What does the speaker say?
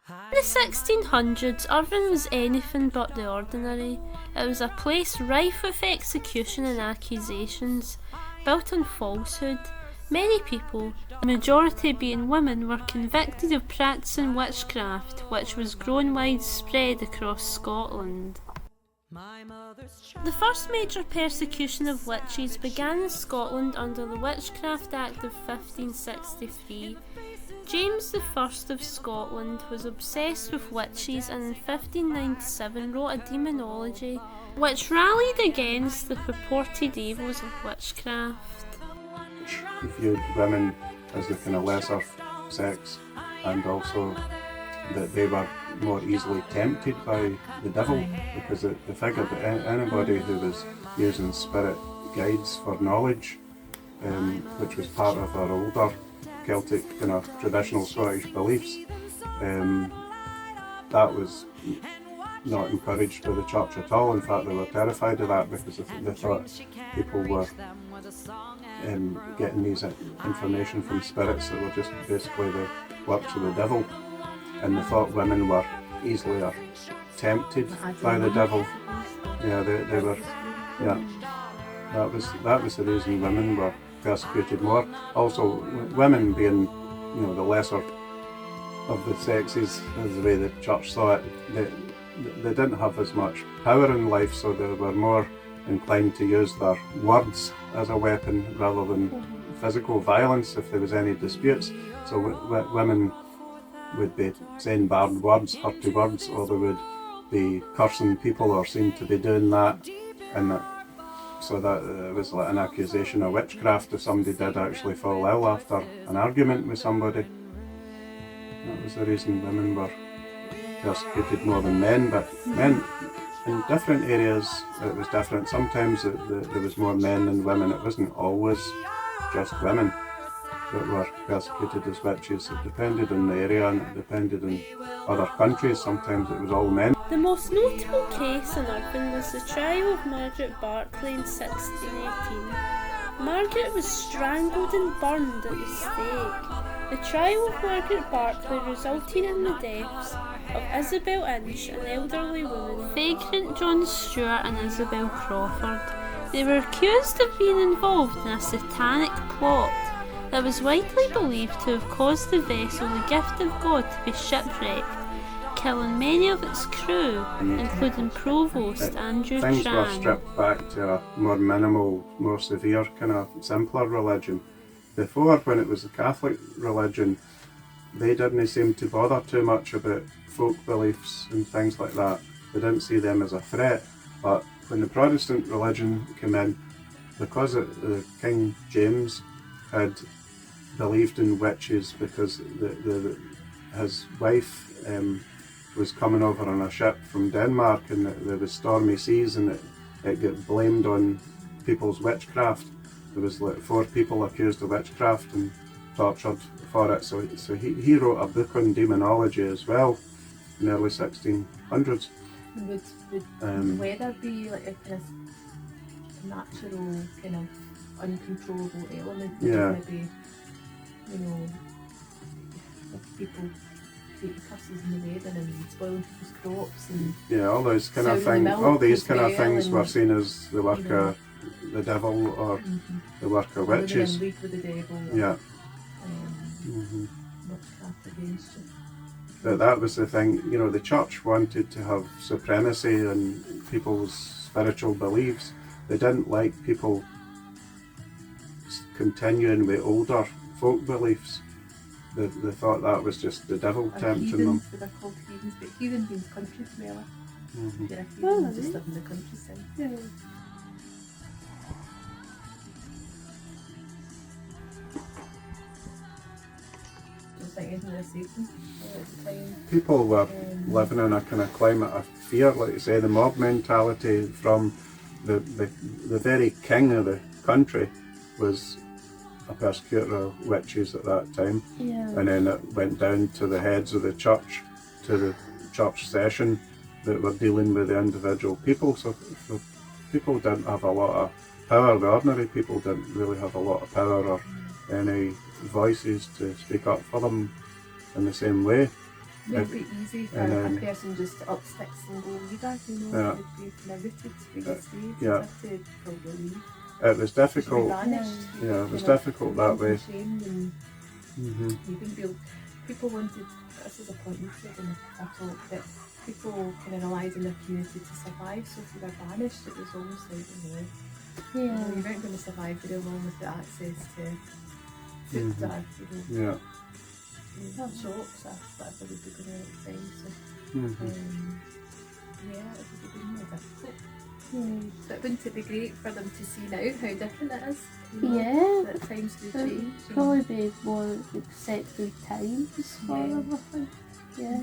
In the 1600s, Irvine was anything but the ordinary. It was a place rife with execution and accusations, built on falsehood. Many people, the majority being women, were convicted of practising witchcraft, which was growing widespread across Scotland. The first major persecution of witches began in Scotland under the Witchcraft Act of 1563. James I of Scotland was obsessed with witches and in 1597 wrote a demonology which rallied against the purported evils of witchcraft. He viewed women as the kind of lesser sex, and also that they were more easily tempted by the devil, because they figured that anybody who was using spirit guides for knowledge, which was part of our older Celtic kind of traditional Scottish beliefs, that was not encouraged by the church at all. In fact, they were terrified of that because they thought people were getting these information from spirits that were just basically the works of the devil, and they thought women were easily tempted by the devil. Yeah, they were. Yeah, that was the reason women were persecuted more. Also, women being, the lesser of the sexes, as the way the church saw it, they didn't have as much power in life, so they were more inclined to use their words as a weapon rather than physical violence if there was any disputes. So women would be saying bad words, hurty words, or they would be cursing people or seem to be doing that, and so that it was like an accusation of witchcraft if somebody did actually fall ill after an argument with somebody. That was the reason women were persecuted more than men, but men in different areas it was different. Sometimes there was more men than women. It wasn't always just women that were persecuted as witches. It depended on the area and it depended on other countries. Sometimes it was all men. The most notable case in Irvine was the trial of Margaret Barclay in 1618. Margaret was strangled and burned at the stake. The trial of Margaret Barclay resulted in the deaths of Isabel Inch, an elderly woman, vagrant John Stewart and Isabel Crawford. They were accused of being involved in a satanic plot that was widely believed to have caused the vessel, the Gift of God, to be shipwrecked, killing many of its crew, including Provost Andrew Things Tran. were stripped back to a more minimal, more severe, kind of simpler religion. Before, when it was the Catholic religion, they didn't seem to bother too much about folk beliefs and things like that. They didn't see them as a threat. But when the Protestant religion came in, because King James had believed in witches because his wife was coming over on a ship from Denmark, and there was stormy seas, and it got blamed on people's witchcraft. There was like 4 people accused of witchcraft and tortured for it. So he wrote a book on demonology as well in the early 1600s. Would weather be like a kind of natural, kind of uncontrollable element? Yeah. Maybe, if people take the curses in the weather and spoiling people's crops and all those kind of sounding things. the All milk these as kind of well, things and, were seen as the work of the devil or the work of living witches. in league with the devil. Yeah. Witchcraft against you. But that was the thing, the church wanted to have supremacy in people's spiritual beliefs. They didn't like people continuing with older folk beliefs. They thought that was just the devil tempting them. Heathens, they were called heathens, but heathen means country dweller. You're a heathen, just live in the countryside. Yeah. People were living in a kind of climate of fear, like you say, the mob mentality from the very king of the country was a persecutor of witches at that time. Yeah. And then it went down to the heads of the church, to the church session that were dealing with the individual people. So people didn't have a lot of power. The ordinary people didn't really have a lot of power or any voices to speak up for them in the same way. It'd be easy for and, a person just to up sticks and go leader, you know, Yeah. it would be kind of rooted where you stayed. yeah. You'd have to probably leave. It was You'd be difficult. banished. Yeah, it was difficult that way. Shamed and Hmm. you wouldn't be able, people wanted, this is a point you said in a talk, that people kind of relied on their community to survive, so if you were banished it was almost like, you know, you weren't going to survive very long without access to food Mhm. or, you know, Yeah. shops or whatever would be going on at the time, so Hmm. yeah, it would be more difficult. But wouldn't it be great for them to see now how different it is? You know, Yeah. that times do It change. would probably be more accepted times for Yeah. everything. Yeah.